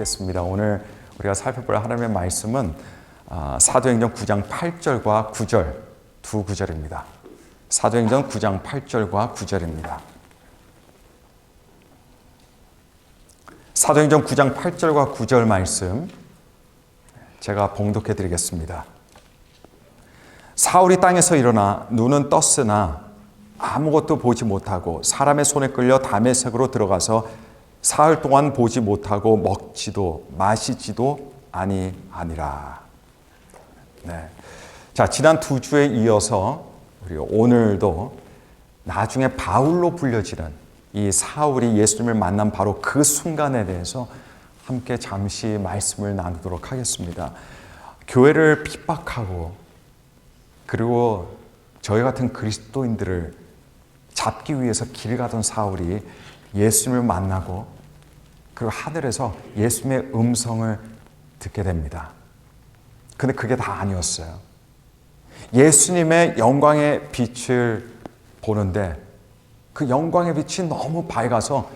받겠습니다. 오늘 우리가 살펴볼 하나님의 말씀은 사도행전 9장 8절과 9절 두 구절입니다. 사도행전 9장 8절과 9절입니다. 사도행전 9장 8절과 9절 말씀 제가 봉독해 드리겠습니다. 사울이 땅에서 일어나 눈은 떴으나 아무것도 보지 못하고 사람의 손에 끌려 다메섹으로 들어가서 사흘 동안 보지 못하고 먹지도 마시지도 아니하니라. 네. 자, 지난 두 주에 이어서 우리 오늘도 나중에 바울로 불려지는 이 사울이 예수님을 만난 바로 그 순간에 대해서 함께 잠시 말씀을 나누도록 하겠습니다. 교회를 핍박하고 그리고 저희 같은 그리스도인들을 잡기 위해서 길 가던 사울이 예수님을 만나고 그리고 하늘에서 예수님의 음성을 듣게 됩니다. 근데 그게 다 아니었어요. 예수님의 영광의 빛을 보는데 그 영광의 빛이 너무 밝아서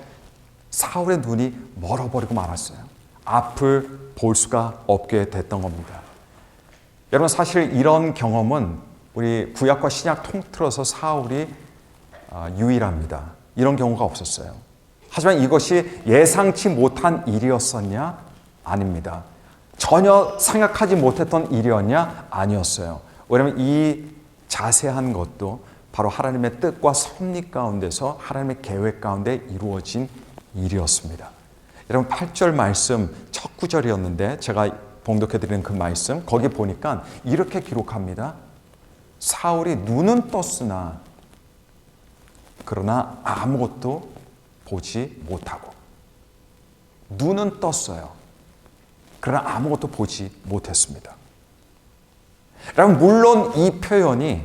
사울의 눈이 멀어버리고 말았어요. 앞을 볼 수가 없게 됐던 겁니다. 여러분, 사실 이런 경험은 우리 구약과 신약 통틀어서 사울이 유일합니다. 이런 경우가 없었어요. 하지만 이것이 예상치 못한 일이었었냐? 아닙니다. 전혀 생각하지 못했던 일이었냐? 아니었어요. 왜냐하면 이 자세한 것도 바로 하나님의 뜻과 섭리 가운데서 하나님의 계획 가운데 이루어진 일이었습니다. 여러분, 8절 말씀 첫 구절이었는데 제가 봉독해드리는 그 말씀 거기 보니까 이렇게 기록합니다. 사울이 눈은 떴으나 그러나 아무것도 보지 못하고. 눈은 떴어요. 그러나 아무것도 보지 못했습니다. 여러분, 물론 이 표현이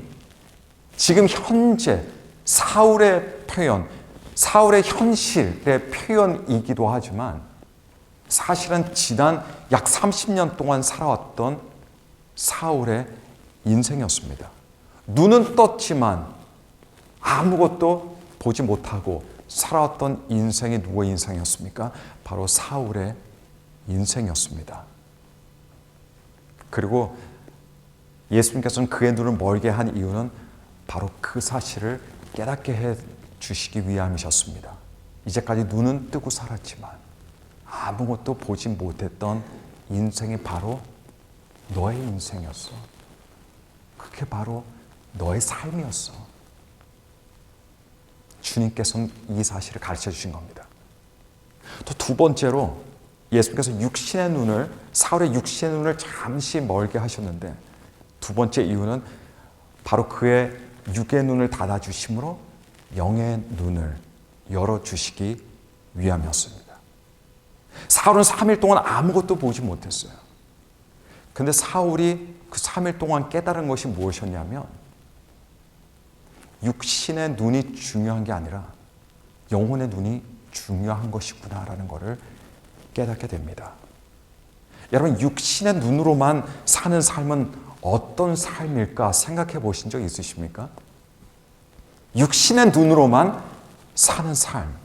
지금 현재 사울의 표현, 사울의 현실의 표현이기도 하지만 사실은 지난 약 30년 동안 살아왔던 사울의 인생이었습니다. 눈은 떴지만 아무것도 보지 못하고 살아왔던 인생이 누구의 인생이었습니까? 바로 사울의 인생이었습니다. 그리고 예수님께서는 그의 눈을 멀게 한 이유는 바로 그 사실을 깨닫게 해 주시기 위함이셨습니다. 이제까지 눈은 뜨고 살았지만 아무것도 보지 못했던 인생이 바로 너의 인생이었어. 그게 바로 너의 삶이었어. 주님께서는 이 사실을 가르쳐 주신 겁니다. 또 두 번째로 예수님께서 육신의 눈을, 사울의 육신의 눈을 잠시 멀게 하셨는데 두 번째 이유는 바로 그의 육의 눈을 닫아주심으로 영의 눈을 열어주시기 위함이었습니다. 사울은 3일 동안 아무것도 보지 못했어요. 근데 사울이 그 3일 동안 깨달은 것이 무엇이었냐면 육신의 눈이 중요한 게 아니라 영혼의 눈이 중요한 것이구나라는 것을 깨닫게 됩니다. 여러분, 육신의 눈으로만 사는 삶은 어떤 삶일까 생각해 보신 적 있으십니까? 육신의 눈으로만 사는 삶.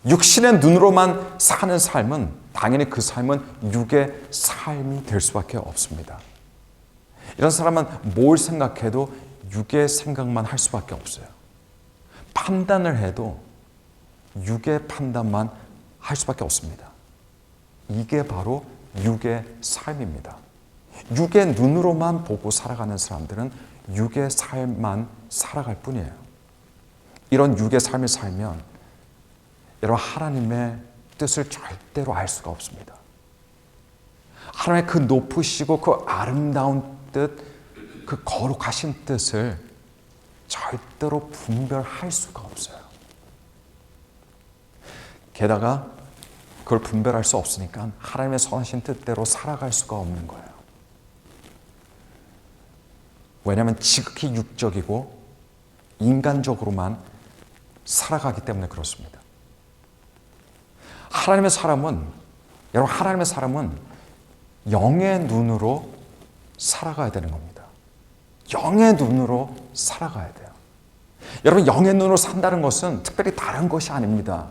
육신의 눈으로만 사는 삶은 당연히 그 삶은 육의 삶이 될 수밖에 없습니다. 이런 사람은 뭘 생각해도 육의 생각만 할 수밖에 없어요. 판단을 해도 육의 판단만 할 수밖에 없습니다. 이게 바로 육의 삶입니다. 육의 눈으로만 보고 살아가는 사람들은 육의 삶만 살아갈 뿐이에요. 이런 육의 삶을 살면 여러분, 하나님의 뜻을 절대로 알 수가 없습니다. 하나님의 그 높으시고 그 아름다운 뜻, 그 거룩하신 뜻을 절대로 분별할 수가 없어요. 게다가 그걸 분별할 수 없으니까 하나님의 선하신 뜻대로 살아갈 수가 없는 거예요. 왜냐하면 지극히 육적이고 인간적으로만 살아가기 때문에 그렇습니다. 하나님의 사람은, 여러분, 하나님의 사람은 영의 눈으로 살아가야 되는 겁니다. 영의 눈으로 살아가야 돼요. 여러분, 영의 눈으로 산다는 것은 특별히 다른 것이 아닙니다.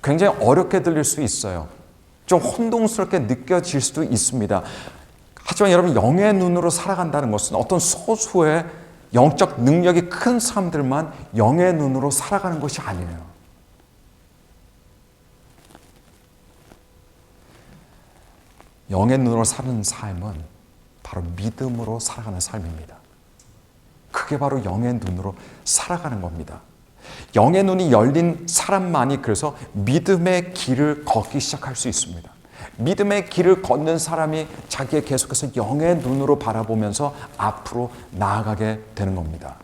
굉장히 어렵게 들릴 수 있어요. 좀 혼동스럽게 느껴질 수도 있습니다. 하지만 여러분, 영의 눈으로 살아간다는 것은 어떤 소수의 영적 능력이 큰 사람들만 영의 눈으로 살아가는 것이 아니에요. 영의 눈으로 사는 삶은 바로 믿음으로 살아가는 삶입니다. 그게 바로 영의 눈으로 살아가는 겁니다. 영의 눈이 열린 사람만이 그래서 믿음의 길을 걷기 시작할 수 있습니다. 믿음의 길을 걷는 사람이 자기의 계속해서 영의 눈으로 바라보면서 앞으로 나아가게 되는 겁니다.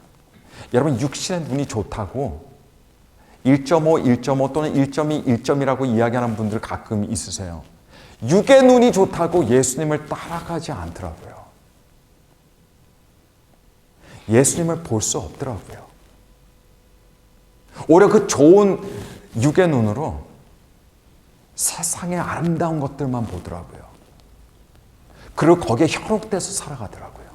여러분, 육신의 눈이 좋다고 1.5, 1.5 또는 1.2, 1점이라고 이야기하는 분들 가끔 있으세요. 육의 눈이 좋다고 예수님을 따라가지 않더라고요. 예수님을 볼 수 없더라고요. 오히려 그 좋은 육의 눈으로 세상의 아름다운 것들만 보더라고요. 그리고 거기에 현혹돼서 살아가더라고요.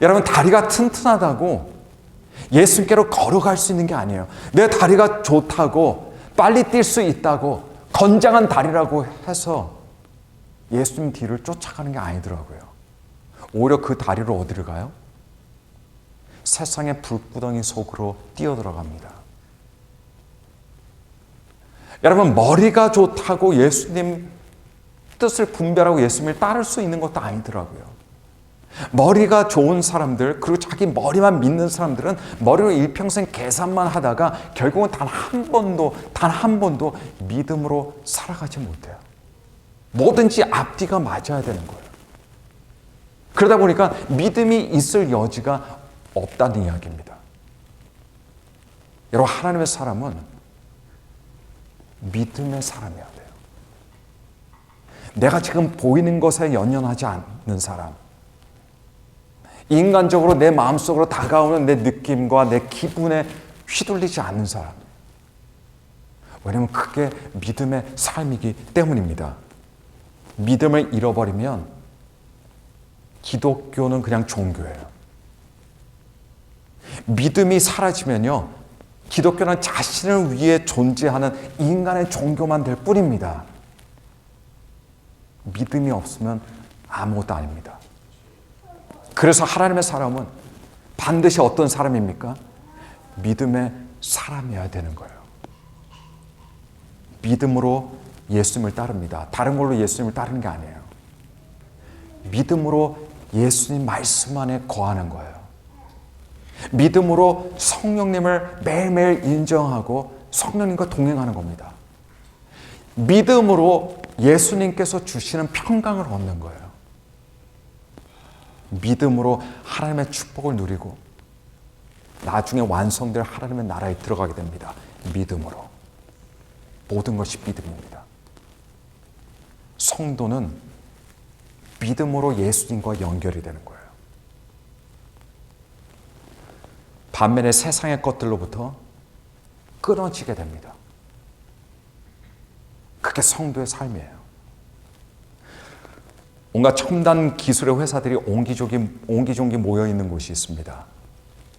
여러분, 다리가 튼튼하다고 예수님께로 걸어갈 수 있는 게 아니에요. 내 다리가 좋다고 빨리 뛸 수 있다고 건장한 다리라고 해서 예수님 뒤를 쫓아가는 게 아니더라고요. 오히려 그 다리로 어디를 가요? 세상의 불구덩이 속으로 뛰어들어갑니다. 여러분, 머리가 좋다고 예수님 뜻을 분별하고 예수님을 따를 수 있는 것도 아니더라고요. 머리가 좋은 사람들, 그리고 자기 머리만 믿는 사람들은 머리로 일평생 계산만 하다가 결국은 단 한 번도 믿음으로 살아가지 못해요. 뭐든지 앞뒤가 맞아야 되는 거예요. 그러다 보니까 믿음이 있을 여지가 없다는 이야기입니다. 여러분, 하나님의 사람은 믿음의 사람이어야 돼요. 내가 지금 보이는 것에 연연하지 않는 사람, 인간적으로 내 마음속으로 다가오는 내 느낌과 내 기분에 휘둘리지 않는 사람. 왜냐하면 그게 믿음의 삶이기 때문입니다. 믿음을 잃어버리면 기독교는 그냥 종교예요. 믿음이 사라지면요, 기독교는 자신을 위해 존재하는 인간의 종교만 될 뿐입니다. 믿음이 없으면 아무것도 아닙니다. 그래서 하나님의 사람은 반드시 어떤 사람입니까? 믿음의 사람이어야 되는 거예요. 믿음으로 예수님을 따릅니다. 다른 걸로 예수님을 따르는 게 아니에요. 믿음으로 예수님 말씀 안에 거하는 거예요. 믿음으로 성령님을 매일매일 인정하고 성령님과 동행하는 겁니다. 믿음으로 예수님께서 주시는 평강을 얻는 거예요. 믿음으로 하나님의 축복을 누리고 나중에 완성될 하나님의 나라에 들어가게 됩니다. 믿음으로. 모든 것이 믿음입니다. 성도는 믿음으로 예수님과 연결이 되는 거예요. 반면에 세상의 것들로부터 끊어지게 됩니다. 그게 성도의 삶이에요. 온갖 첨단 기술의 회사들이 옹기종기 모여 있는 곳이 있습니다.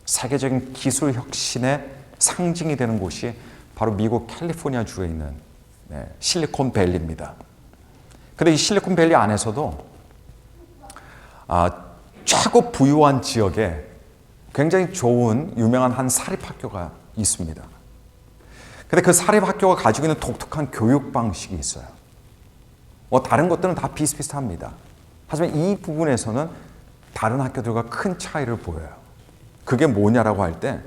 세계적인 기술 혁신의 상징이 되는 곳이 바로 미국 캘리포니아 주에 있는 실리콘밸리입니다. 그런데 이 실리콘밸리 안에서도 최고 부유한 지역에 굉장히 좋은 유명한 한 사립학교가 있습니다. 근데 그 사립학교가 가지고 있는 독특한 교육 방식이 있어요. 다른 것들은 다 비슷비슷합니다. 하지만 이 부분에서는 다른 학교들과 큰 차이를 보여요. 그게 뭐냐라고 할 때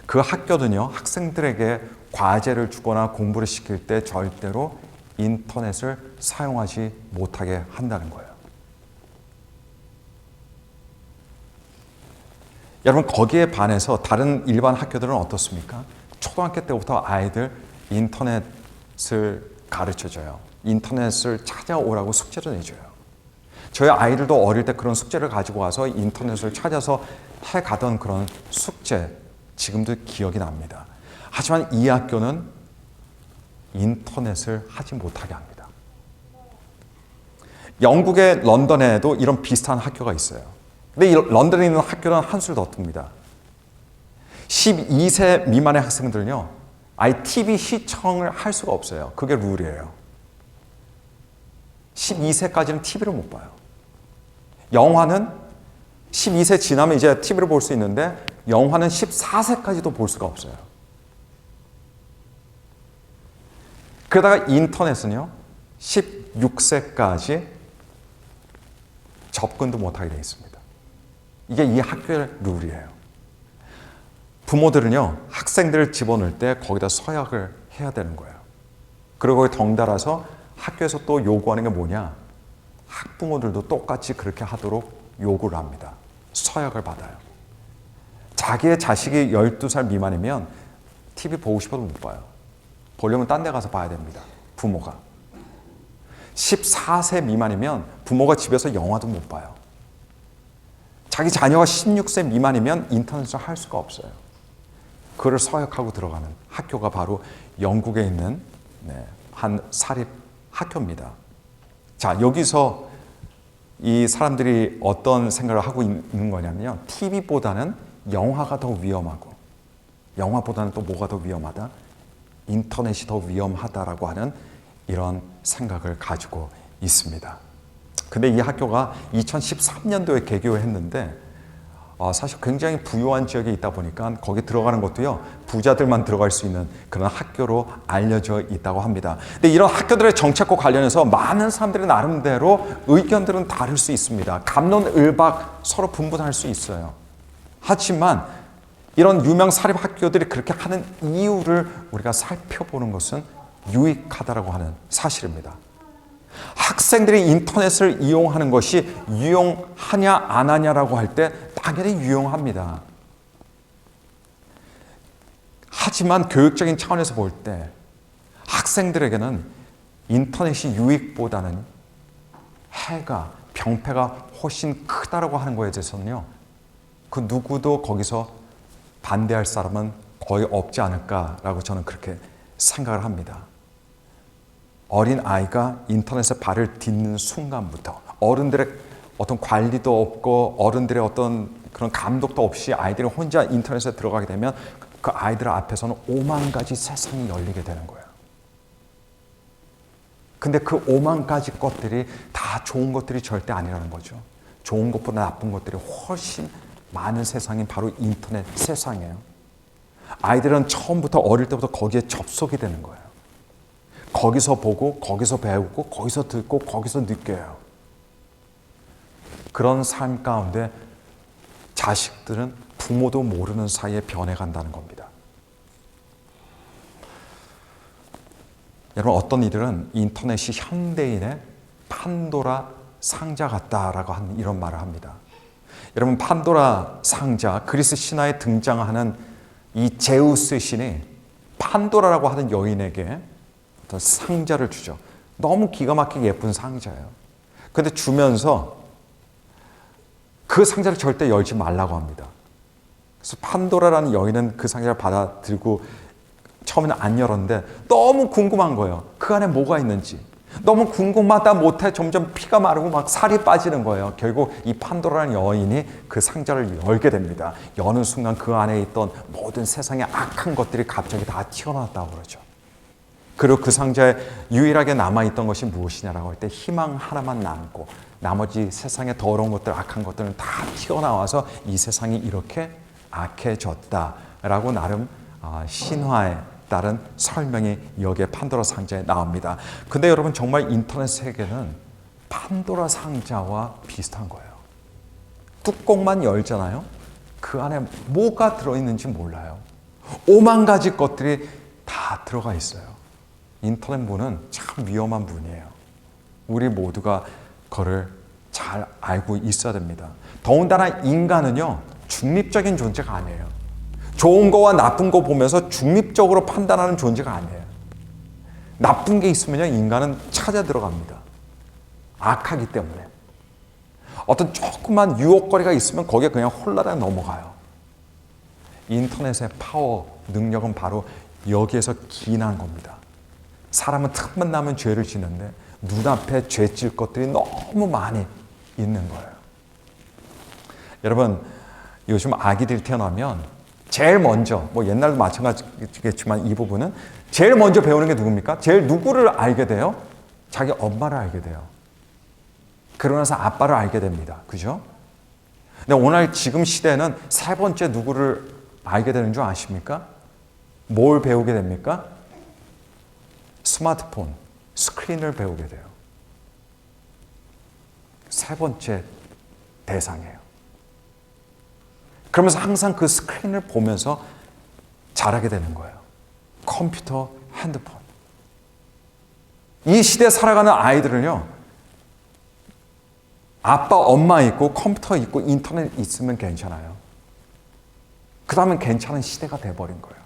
그 학교는요, 학생들에게 과제를 주거나 공부를 시킬 때 절대로 인터넷을 사용하지 못하게 한다는 거예요. 여러분, 거기에 반해서 다른 일반 학교들은 어떻습니까? 초등학교 때부터 아이들 인터넷을 가르쳐줘요. 인터넷을 찾아오라고 숙제를 내줘요. 저희 아이들도 어릴 때 그런 숙제를 가지고 와서 인터넷을 찾아서 해가던 그런 숙제, 지금도 기억이 납니다. 하지만 이 학교는 인터넷을 하지 못하게 합니다. 영국의 런던에도 이런 비슷한 학교가 있어요. 근데 이 런던에 있는 학교는 한술 더 듭니다. 12세 미만의 학생들은요, 아예 TV 시청을 할 수가 없어요. 그게 룰이에요. 12세까지는 TV를 못 봐요. 영화는 12세 지나면 이제 TV를 볼 수 있는데 영화는 14세까지도 볼 수가 없어요. 그러다가 인터넷은요, 16세까지 접근도 못하게 되어 있습니다. 이게 이 학교의 룰이에요. 부모들은요, 학생들을 집어넣을 때 거기다 서약을 해야 되는 거예요. 그리고 덩달아서 학교에서 또 요구하는 게 뭐냐? 학부모들도 똑같이 그렇게 하도록 요구를 합니다. 서약을 받아요. 자기의 자식이 12살 미만이면 TV 보고 싶어도 못 봐요. 보려면 딴 데 가서 봐야 됩니다. 부모가. 14세 미만이면 부모가 집에서 영화도 못 봐요. 자기 자녀가 16세 미만이면 인터넷을 할 수가 없어요. 그걸 서약하고 들어가는 학교가 바로 영국에 있는 한 사립 학교입니다. 자, 여기서 이 사람들이 어떤 생각을 하고 있는 거냐면요, TV보다는 영화가 더 위험하고, 영화보다는 또 뭐가 더 위험하다? 인터넷이 더 위험하다라고 하는 이런 생각을 가지고 있습니다. 근데 이 학교가 2013년도에 개교했는데 사실 굉장히 부유한 지역에 있다 보니까 거기 들어가는 것도요, 부자들만 들어갈 수 있는 그런 학교로 알려져 있다고 합니다. 근데 이런 학교들의 정책과 관련해서 많은 사람들이 나름대로 의견들은 다를 수 있습니다. 갑론을박 서로 분분할 수 있어요. 하지만 이런 유명 사립 학교들이 그렇게 하는 이유를 우리가 살펴보는 것은 유익하다라고 하는 사실입니다. 학생들이 인터넷을 이용하는 것이 유용하냐 안 하냐라고 할 때 당연히 유용합니다. 하지만 교육적인 차원에서 볼 때 학생들에게는 인터넷이 유익보다는 해가, 병폐가 훨씬 크다라고 하는 것에 대해서는요, 그 누구도 거기서 반대할 사람은 거의 없지 않을까라고 저는 그렇게 생각을 합니다. 어린 아이가 인터넷에 발을 딛는 순간부터 어른들의 어떤 관리도 없고 어른들의 어떤 그런 감독도 없이 아이들이 혼자 인터넷에 들어가게 되면 그 아이들 앞에서는 5만 가지 세상이 열리게 되는 거예요. 근데 그 5만 가지 것들이 다 좋은 것들이 절대 아니라는 거죠. 좋은 것보다 나쁜 것들이 훨씬 많은 세상이 바로 인터넷 세상이에요. 아이들은 처음부터 어릴 때부터 거기에 접속이 되는 거예요. 거기서 보고, 거기서 배우고, 거기서 듣고, 거기서 느껴요. 그런 삶 가운데 자식들은 부모도 모르는 사이에 변해간다는 겁니다. 여러분, 어떤 이들은 인터넷이 현대인의 판도라 상자 같다라고 하는 이런 말을 합니다. 여러분, 판도라 상자, 그리스 신화에 등장하는 이 제우스 신이 판도라라고 하는 여인에게 어떤 상자를 주죠. 너무 기가 막히게 예쁜 상자예요. 근데 주면서 그 상자를 절대 열지 말라고 합니다. 그래서 판도라라는 여인은 그 상자를 받아 들고 처음에는 안 열었는데 너무 궁금한 거예요. 그 안에 뭐가 있는지. 너무 궁금하다 못해 점점 피가 마르고 막 살이 빠지는 거예요. 결국 이 판도라라는 여인이 그 상자를 열게 됩니다. 여는 순간 그 안에 있던 모든 세상의 악한 것들이 갑자기 다 튀어나왔다고 그러죠. 그리고 그 상자에 유일하게 남아있던 것이 무엇이냐라고 할 때 희망 하나만 남고 나머지 세상의 더러운 것들, 악한 것들은 다 튀어나와서 이 세상이 이렇게 악해졌다라고 나름 신화에 따른 설명이 여기에 판도라 상자에 나옵니다. 근데 여러분, 정말 인터넷 세계는 판도라 상자와 비슷한 거예요. 뚜껑만 열잖아요. 그 안에 뭐가 들어있는지 몰라요. 5만 가지 것들이 다 들어가 있어요. 인터넷 문은 참 위험한 문이에요. 우리 모두가 그걸 잘 알고 있어야 됩니다. 더군다나 인간은요, 중립적인 존재가 아니에요. 좋은 거와 나쁜 거 보면서 중립적으로 판단하는 존재가 아니에요. 나쁜 게 있으면요, 인간은 찾아 들어갑니다. 악하기 때문에. 어떤 조그만 유혹거리가 있으면 거기에 그냥 홀라당 넘어가요. 인터넷의 파워, 능력은 바로 여기에서 기인한 겁니다. 사람은 틈만 나면 죄를 짓는데 눈앞에 죄질 것들이 너무 많이 있는 거예요. 여러분, 요즘 아기들이 태어나면 제일 먼저, 뭐 옛날도 마찬가지겠지만 이 부분은 제일 먼저 배우는 게 누굽니까? 제일 누구를 알게 돼요? 자기 엄마를 알게 돼요. 그러면서 아빠를 알게 됩니다. 그죠? 근데 오늘 지금 시대는 세 번째 누구를 알게 되는 줄 아십니까? 뭘 배우게 됩니까? 스마트폰, 스크린을 배우게 돼요. 세 번째 대상이에요. 그러면서 항상 그 스크린을 보면서 자라게 되는 거예요. 컴퓨터, 핸드폰. 이 시대에 살아가는 아이들은요, 아빠, 엄마 있고 컴퓨터 있고 인터넷 있으면 괜찮아요. 그 다음엔 괜찮은 시대가 돼버린 거예요.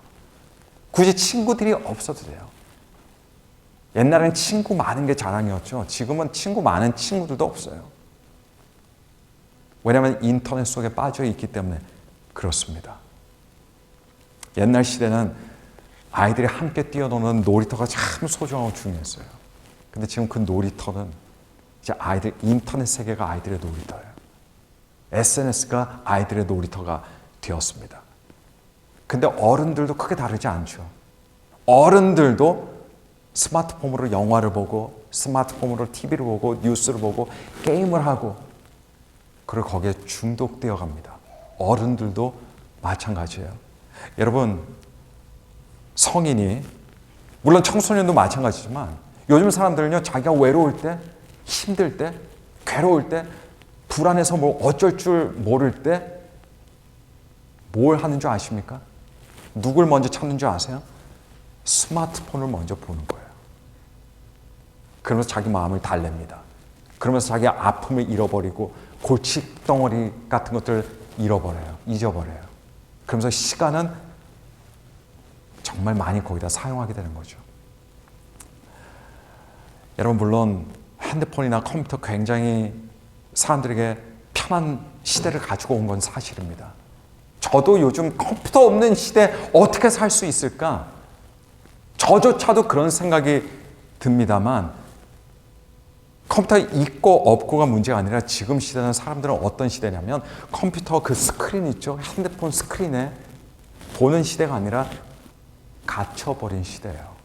굳이 친구들이 없어도 돼요. 옛날엔 친구 많은 게 자랑이었죠. 지금은 친구 많은 친구들도 없어요. 왜냐하면 인터넷 속에 빠져 있기 때문에 그렇습니다. 옛날 시대는 아이들이 함께 뛰어노는 놀이터가 참 소중하고 중요했어요. 근데 지금 그 놀이터는 이제 아이들, 인터넷 세계가 아이들의 놀이터예요. SNS가 아이들의 놀이터가 되었습니다. 근데 어른들도 크게 다르지 않죠. 어른들도 스마트폰으로 영화를 보고, 스마트폰으로 TV를 보고, 뉴스를 보고, 게임을 하고, 그리고 거기에 중독되어 갑니다. 어른들도 마찬가지예요. 여러분, 성인이, 물론 청소년도 마찬가지지만 요즘 사람들은요, 자기가 외로울 때, 힘들 때, 괴로울 때, 불안해서 뭐 어쩔 줄 모를 때 뭘 하는 줄 아십니까? 누굴 먼저 찾는 줄 아세요? 스마트폰을 먼저 보는 거예요. 그러면서 자기 마음을 달랩니다. 그러면서 자기 아픔을 잃어버리고 골칫덩어리 같은 것들을 잊어버려요. 그러면서 시간은 정말 많이 거기다 사용하게 되는 거죠. 여러분, 물론 핸드폰이나 컴퓨터 굉장히 사람들에게 편한 시대를 가지고 온 건 사실입니다. 저도 요즘 컴퓨터 없는 시대 어떻게 살 수 있을까? 저조차도 그런 생각이 듭니다만, 컴퓨터 있고 없고가 문제가 아니라 지금 시대는 사람들은 어떤 시대냐면 컴퓨터 그 스크린 있죠? 핸드폰 스크린에 보는 시대가 아니라 갇혀버린 시대예요.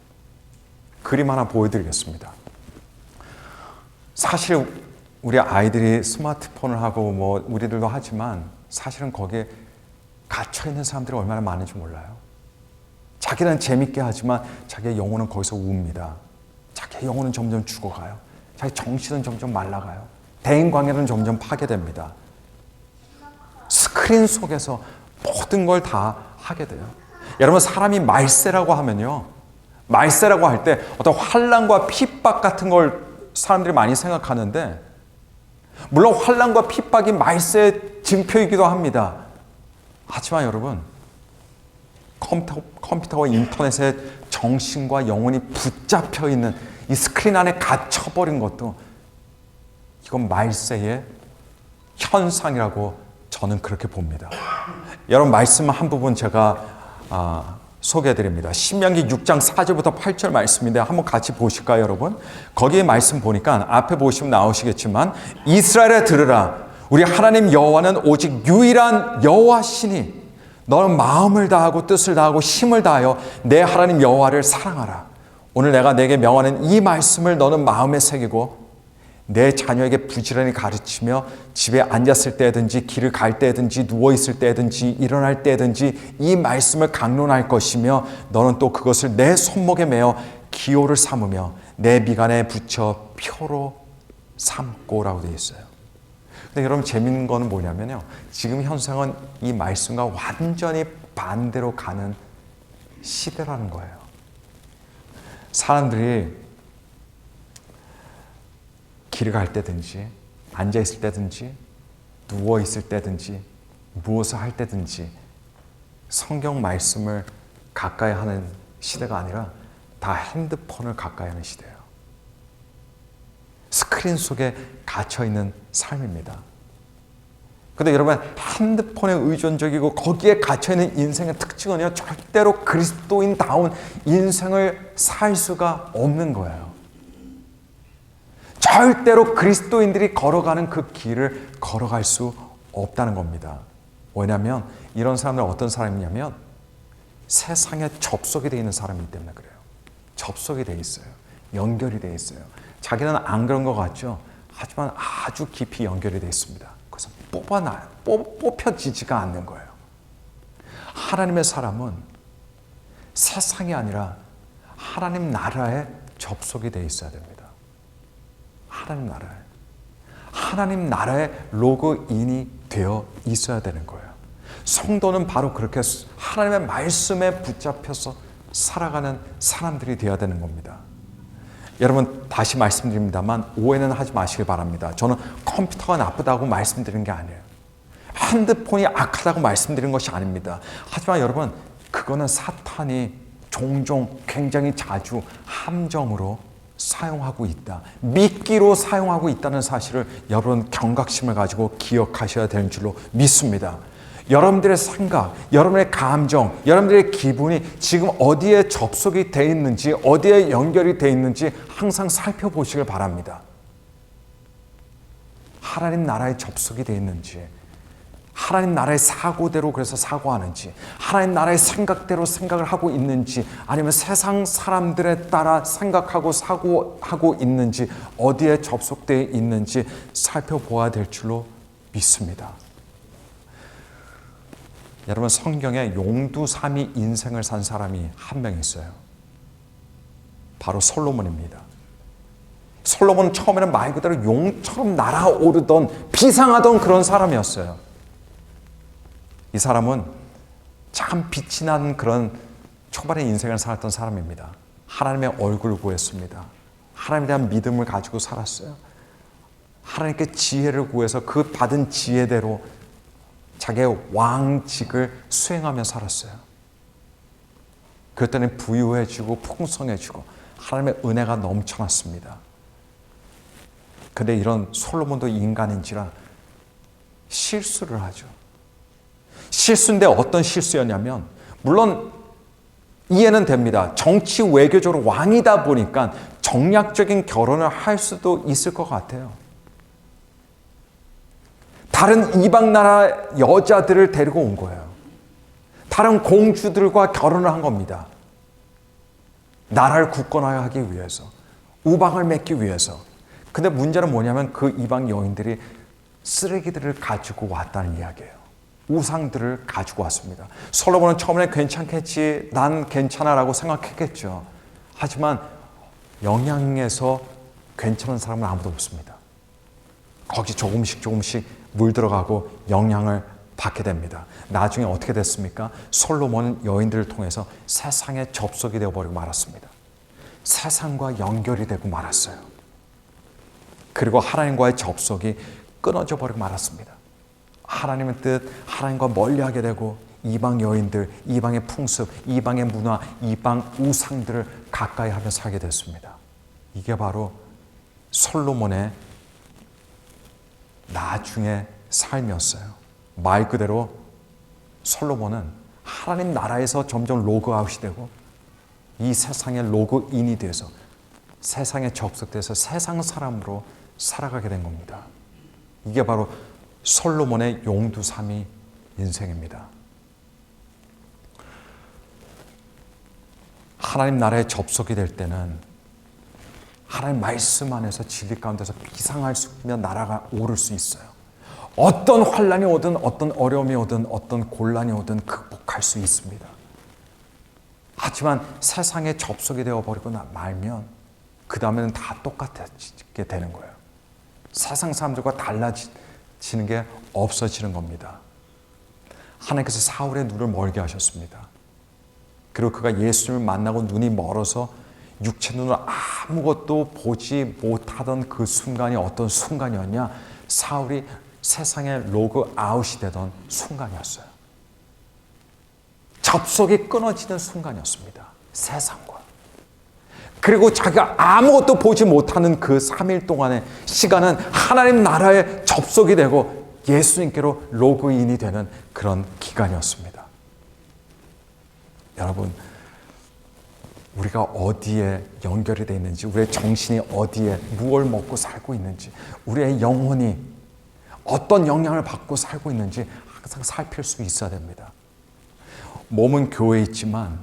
그림 하나 보여드리겠습니다. 사실 우리 아이들이 스마트폰을 하고 뭐 우리들도 하지만 사실은 거기에 갇혀있는 사람들이 얼마나 많은지 몰라요. 자기는 재밌게 하지만 자기의 영혼은 거기서 웁니다. 자기의 영혼은 점점 죽어가요. 자기 정신은 점점 말라가요. 대인관계는 점점 파괴됩니다. 스크린 속에서 모든 걸 다 하게 돼요. 여러분, 사람이 말세라고 하면요, 말세라고 할 때 어떤 환난과 핍박 같은 걸 사람들이 많이 생각하는데, 물론 환난과 핍박이 말세의 징표이기도 합니다. 하지만 여러분, 컴퓨터와 인터넷에 정신과 영혼이 붙잡혀 있는 이 스크린 안에 갇혀버린 것도 이건 말세의 현상이라고 저는 그렇게 봅니다. 여러분, 말씀 한 부분 제가 소개해드립니다. 신명기 6장 4절부터 8절 말씀인데 한번 같이 보실까요, 여러분? 거기에 말씀 보니까 앞에 보시면 나오시겠지만, 이스라엘에 들으라. 우리 하나님 여호와는 오직 유일한 여호와시니 너는 마음을 다하고 뜻을 다하고 힘을 다하여 내 하나님 여호와를 사랑하라. 오늘 내가 내게 명하는 이 말씀을 너는 마음에 새기고 내 자녀에게 부지런히 가르치며 집에 앉았을 때든지 길을 갈 때든지 누워있을 때든지 일어날 때든지 이 말씀을 강론할 것이며 너는 또 그것을 내 손목에 매어 기호를 삼으며 내 미간에 붙여 표로 삼고라고 되어 있어요. 근데 여러분, 재밌는 거는 뭐냐면요, 지금 현상은 이 말씀과 완전히 반대로 가는 시대라는 거예요. 사람들이 길을 갈 때든지 앉아있을 때든지 누워있을 때든지 무엇을 할 때든지 성경 말씀을 가까이 하는 시대가 아니라 다 핸드폰을 가까이 하는 시대예요. 스크린 속에 갇혀있는 삶입니다. 근데 여러분, 핸드폰에 의존적이고 거기에 갇혀있는 인생의 특징은요, 절대로 그리스도인다운 인생을 살 수가 없는 거예요. 절대로 그리스도인들이 걸어가는 그 길을 걸어갈 수 없다는 겁니다. 왜냐하면 이런 사람들은 어떤 사람이냐면 세상에 접속이 되어 있는 사람이기 때문에 그래요. 접속이 되어 있어요. 연결이 되어 있어요. 자기는 안 그런 것 같죠? 하지만 아주 깊이 연결이 되어 있습니다. 그래서 뽑혀지지가 않는 거예요. 하나님의 사람은 세상이 아니라 하나님 나라에 접속이 되어 있어야 됩니다. 하나님 나라의 로그인이 되어 있어야 되는 거예요. 성도는 바로 그렇게 하나님의 말씀에 붙잡혀서 살아가는 사람들이 되어야 되는 겁니다. 여러분, 다시 말씀드립니다만 오해는 하지 마시길 바랍니다. 저는 컴퓨터가 나쁘다고 말씀드리는 게 아니에요. 핸드폰이 악하다고 말씀드리는 것이 아닙니다. 하지만 여러분, 그거는 사탄이 종종 굉장히 자주 함정으로 사용하고 있다, 미끼로 사용하고 있다는 사실을 여러분 경각심을 가지고 기억하셔야 되는 줄로 믿습니다. 여러분들의 생각, 여러분의 감정, 여러분들의 기분이 지금 어디에 접속이 되어 있는지, 어디에 연결이 되어 있는지 항상 살펴보시길 바랍니다. 하나님 나라에 접속이 되어 있는지, 하나님 나라의 사고대로 그래서 사고하는지, 하나님 나라의 생각대로 생각을 하고 있는지, 아니면 세상 사람들에 따라 생각하고 사고하고 있는지, 어디에 접속되어 있는지 살펴보아야 될 줄로 믿습니다. 여러분, 성경에 용두삼이 인생을 산 사람이 한 명 있어요. 바로 솔로몬입니다. 솔로몬은 처음에는 말 그대로 용처럼 날아오르던 비상하던 그런 사람이었어요. 이 사람은 참 빛이 난 그런 초반의 인생을 살았던 사람입니다. 하나님의 얼굴을 구했습니다. 하나님에 대한 믿음을 가지고 살았어요. 하나님께 지혜를 구해서 그 받은 지혜대로 자기의 왕직을 수행하며 살았어요. 그랬더니 부유해지고 풍성해지고 하나님의 은혜가 넘쳐났습니다. 그런데 이런 솔로몬도 인간인지라 실수를 하죠. 실수인데 어떤 실수였냐면, 물론 이해는 됩니다. 정치 외교적으로 왕이다 보니까 정략적인 결혼을 할 수도 있을 것 같아요. 다른 이방 나라 여자들을 데리고 온 거예요. 다른 공주들과 결혼을 한 겁니다. 나라를 굳건하게 하기 위해서, 우방을 맺기 위해서. 근데 문제는 뭐냐면 그 이방 여인들이 쓰레기들을 가지고 왔다는 이야기예요. 우상들을 가지고 왔습니다. 솔로몬은 처음에 괜찮겠지, 난 괜찮아라고 생각했겠죠. 하지만 영향에서 괜찮은 사람은 아무도 없습니다. 거기 조금씩 물들어가고 영향을 받게 됩니다. 나중에 어떻게 됐습니까? 솔로몬은 여인들을 통해서 세상에 접속이 되어버리고 말았습니다. 세상과 연결이 되고 말았어요. 그리고 하나님과의 접속이 끊어져 버리고 말았습니다. 하나님의 뜻, 하나님과 멀리하게 되고 이방 여인들, 이방의 풍습, 이방의 문화, 이방 우상들을 가까이 하며 살게 됐습니다. 이게 바로 솔로몬의 나중의 삶이었어요. 말 그대로 솔로몬은 하나님 나라에서 점점 로그아웃이 되고 이 세상의 로그인이 돼서 세상에 접속돼서 세상 사람으로 살아가게 된 겁니다. 이게 바로 솔로몬의 용두삼이 인생입니다. 하나님 나라에 접속이 될 때는 하나님 말씀 안에서 진리 가운데서 비상하며 나라가 오를 수 있어요. 어떤 환난이 오든 어떤 어려움이 오든 어떤 곤란이 오든 극복할 수 있습니다. 하지만 세상에 접속이 되어버리고 말면 그 다음에는 다 똑같게 되는 거예요. 세상 사람들과 달라지는 게 없어지는 겁니다. 하나님께서 사울의 눈을 멀게 하셨습니다. 그리고 그가 예수님을 만나고 눈이 멀어서 육체 눈으로 아무것도 보지 못하던 그 순간이 어떤 순간이었냐? 사울이 세상에 로그아웃이 되던 순간이었어요. 접속이 끊어지는 순간이었습니다. 세상과. 그리고 자기가 아무것도 보지 못하는 그 3일 동안의 시간은 하나님 나라에 접속이 되고 예수님께로 로그인이 되는 그런 기간이었습니다. 여러분, 우리가 어디에 연결이 되어 있는지, 우리의 정신이 어디에 무엇을 먹고 살고 있는지, 우리의 영혼이 어떤 영향을 받고 살고 있는지 항상 살필 수 있어야 됩니다. 몸은 교회에 있지만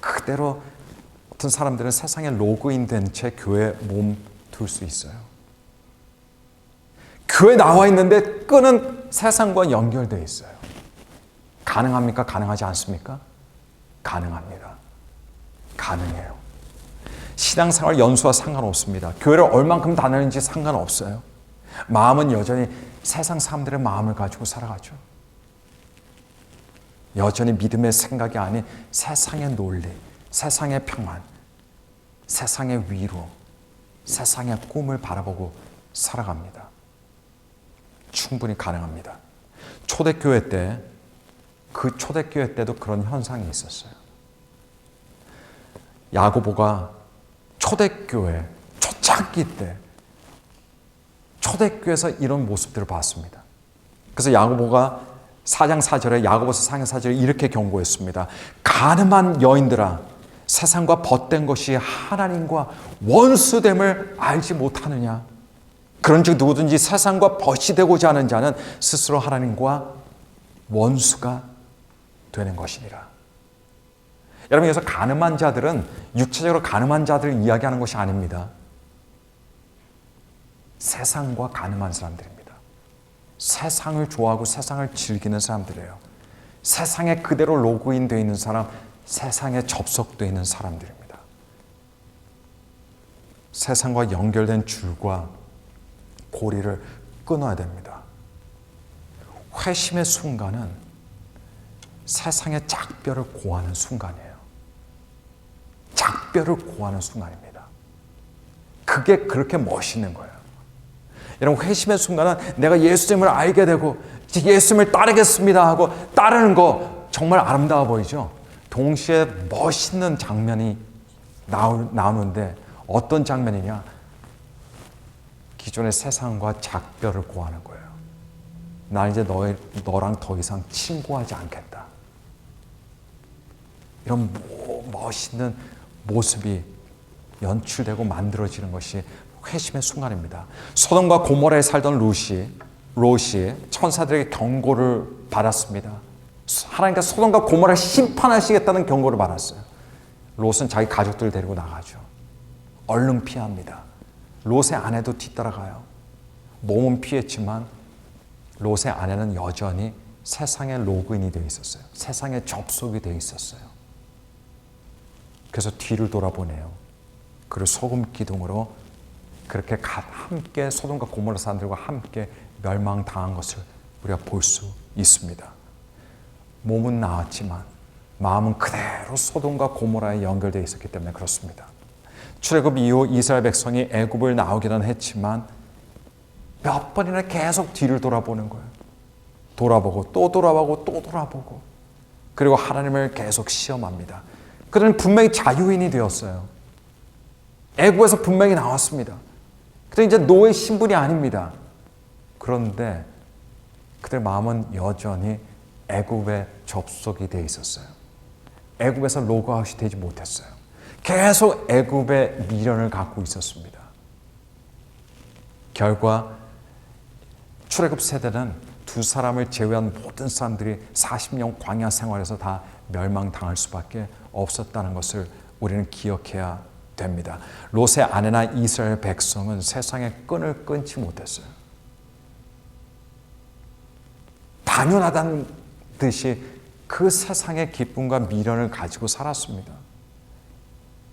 그대로 어떤 사람들은 세상에 로그인된 채 교회에 몸 둘 수 있어요. 교회 나와 있는데 끈은 세상과 연결되어 있어요. 가능합니까? 가능하지 않습니까? 가능합니다. 가능해요. 신앙생활 연수와 상관없습니다. 교회를 얼만큼 다니는지 상관없어요. 마음은 여전히 세상 사람들의 마음을 가지고 살아가죠. 여전히 믿음의 생각이 아닌 세상의 논리, 세상의 평안, 세상의 위로, 세상의 꿈을 바라보고 살아갑니다. 충분히 가능합니다. 초대교회 때, 그 초대교회 때도 그런 현상이 있었어요. 야고보가 초대교회, 초창기 때 초대교회에서 이런 모습들을 봤습니다. 그래서 야고보가 4장 4절에 야고보서 4장 4절에 이렇게 경고했습니다. 가늠한 여인들아, 세상과 벗된 것이 하나님과 원수됨을 알지 못하느냐. 그런즉 누구든지 세상과 벗이 되고자 하는 자는 스스로 하나님과 원수가 되는 것이니라. 여러분, 여기서 가늠한 자들은 육체적으로 가늠한 자들을 이야기하는 것이 아닙니다. 세상과 가늠한 사람들입니다. 세상을 좋아하고 세상을 즐기는 사람들이에요. 세상에 그대로 로그인되어 있는 사람, 세상에 접속되어 있는 사람들입니다. 세상과 연결된 줄과 고리를 끊어야 됩니다. 회심의 순간은 세상의 작별을 고하는 순간이에요. 작별을 고하는 순간입니다. 그게 그렇게 멋있는 거예요. 여러분, 회심의 순간은 내가 예수님을 알게 되고 예수님을 따르겠습니다 하고 따르는 거 정말 아름다워 보이죠? 동시에 멋있는 장면이 나오는데 어떤 장면이냐? 기존의 세상과 작별을 고하는 거예요. 나 이제 너랑 더 이상 친구하지 않겠다. 이런 멋있는 모습이 연출되고 만들어지는 것이 회심의 순간입니다. 소돔과 고모라에 살던 롯이 천사들에게 경고를 받았습니다. 하나님께서 소돔과 고모라를 심판하시겠다는 경고를 받았어요. 롯은 자기 가족들을 데리고 나가죠. 얼른 피합니다. 롯의 아내도 뒤따라가요. 몸은 피했지만 롯의 아내는 여전히 세상에 로그인이 되어 있었어요. 세상에 접속이 되어 있었어요. 그래서 뒤를 돌아보네요. 그리고 소금 기둥으로 그렇게 함께 소돔과 고모라 사람들과 함께 멸망당한 것을 우리가 볼 수 있습니다. 몸은 나았지만 마음은 그대로 소돔과 고모라에 연결되어 있었기 때문에 그렇습니다. 출애굽 이후 이스라엘 백성이 애굽을 나오기는 했지만 몇 번이나 계속 뒤를 돌아보는 거예요. 돌아보고 또 돌아보고 또 돌아보고, 그리고 하나님을 계속 시험합니다. 그들은 분명히 자유인이 되었어요. 애굽에서 분명히 나왔습니다. 그들은 이제 노예 신분이 아닙니다. 그런데 그들 마음은 여전히 애굽에 접속이 되어 있었어요. 애굽에서 로그아웃이 되지 못했어요. 계속 애굽의 미련을 갖고 있었습니다. 결과 출애굽 세대는 두 사람을 제외한 모든 사람들이 40년 광야 생활에서 다 멸망당할 수밖에 없었다는 것을 우리는 기억해야 됩니다. 롯의 아내나 이스라엘 백성은 세상의 끈을 끊지 못했어요. 당연하다는 듯이 그 세상의 기쁨과 미련을 가지고 살았습니다.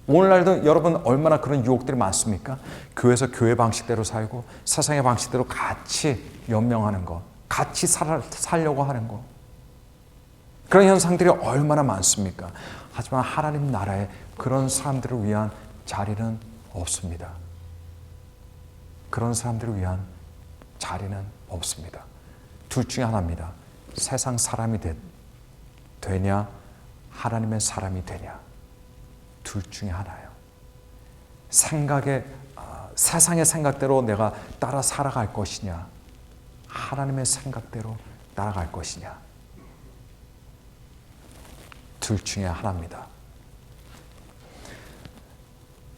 오늘날도 여러분 얼마나 그런 유혹들이 많습니까? 교회에서 교회 방식대로 살고 세상의 방식대로 같이 연명하는 것, 같이 살려고 하는 것, 그런 현상들이 얼마나 많습니까? 하지만 하나님 나라에 그런 사람들을 위한 자리는 없습니다. 그런 사람들을 위한 자리는 없습니다. 둘 중에 하나입니다. 세상 사람이 되냐, 하나님의 사람이 되냐. 둘 중에 하나예요. 세상의 생각대로 내가 따라 살아갈 것이냐, 하나님의 생각대로 따라갈 것이냐. 둘 중에 하나입니다.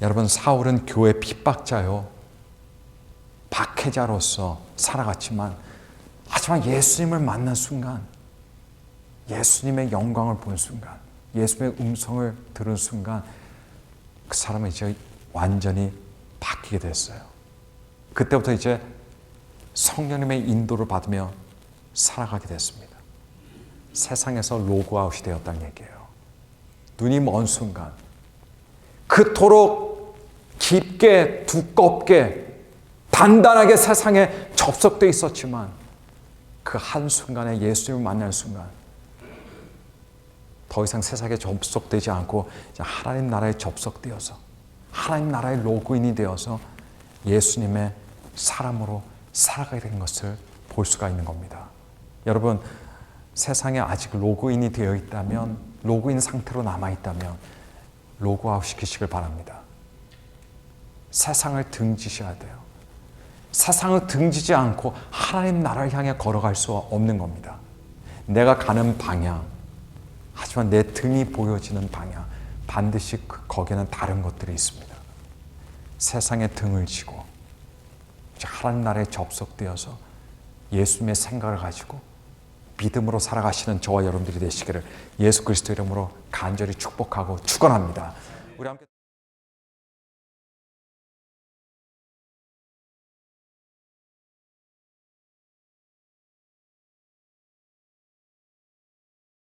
여러분, 사울은 교회 핍박자요, 박해자로서 살아갔지만, 하지만 예수님을 만난 순간, 예수님의 영광을 본 순간, 예수님의 음성을 들은 순간 그 사람은 이제 완전히 바뀌게 됐어요. 그때부터 이제 성령님의 인도를 받으며 살아가게 됐습니다. 세상에서 로그아웃이 되었다는 얘기예요. 눈이 먼 순간 그토록 깊게 두껍게 단단하게 세상에 접속되어 있었지만 그 한순간에 예수님을 만난 순간 더 이상 세상에 접속되지 않고 이제 하나님 나라에 접속되어서 하나님 나라의 로그인이 되어서 예수님의 사람으로 살아가게 된 것을 볼 수가 있는 겁니다. 여러분, 세상에 아직 로그인이 되어 있다면, 로그인 상태로 남아있다면 로그아웃 시키시길 바랍니다. 세상을 등지셔야 돼요. 세상을 등지지 않고 하나님 나라를 향해 걸어갈 수 없는 겁니다. 내가 가는 방향, 하지만 내 등이 보여지는 방향, 반드시 거기에는 다른 것들이 있습니다. 세상에 등을 지고 하나님 나라에 접속되어서 예수님의 생각을 가지고 믿음으로 살아가시는 저와 여러분들이 되시기를 예수 그리스도 이름으로 간절히 축복하고 축원합니다. 우리 함께